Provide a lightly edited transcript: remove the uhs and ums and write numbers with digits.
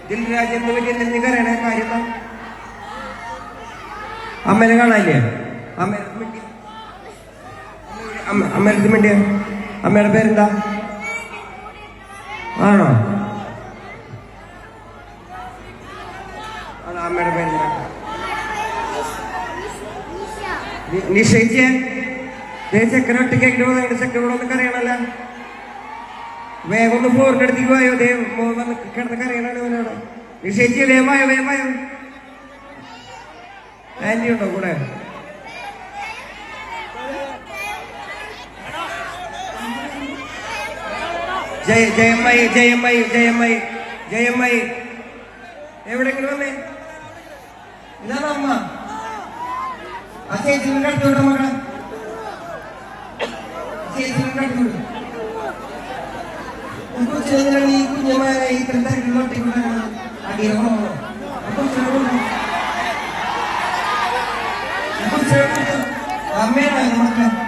ദിൽരാജ് എന്ന് വലിയ എന്തെങ്കിലും അറിയണ കാര്യം അമ്മേനെ കാണാനില്ലേ? അമ്മേടത്ത് മിണ്ടിയ അമ്മയുടെ പേരെന്താ? ആണോ? അമ്മയുടെ പേരെന്താ? നിശ്ചയിച്ചേ ചെക്കനെ ഒറ്റയ്ക്കായിട്ട് നിങ്ങളുടെ ചെക്കനോടൊന്നും അറിയണല്ല. വേഗം ഒന്ന് ഫോറിന്റെ അടുത്തേക്ക് പോയോ? വന്ന് കിടന്ന് കറിയണാണ് അവനോട്. നിശ്ചയിച്ച് വേഗമായോ വേഗമായോ. ആന്റി ഉണ്ടോ കൂടെ? ജയമ്മായി ജയമ്മായി ജയമ്മായി ജയമ്മായി എവിടെങ്കിലും വന്നേ. ഇതാണ് അമ്മ. ആ ചേച്ചിന്റെ അടുത്തോട്ട് മകളെ ചേച്ചിന്റെ അടുത്തോട്ട് ഈ കുഞ്ഞമായ ഈ തിരക്കിലോട്ടേക്കുള്ള അടിയോ അമ്മേനാണ് മക്കളെ.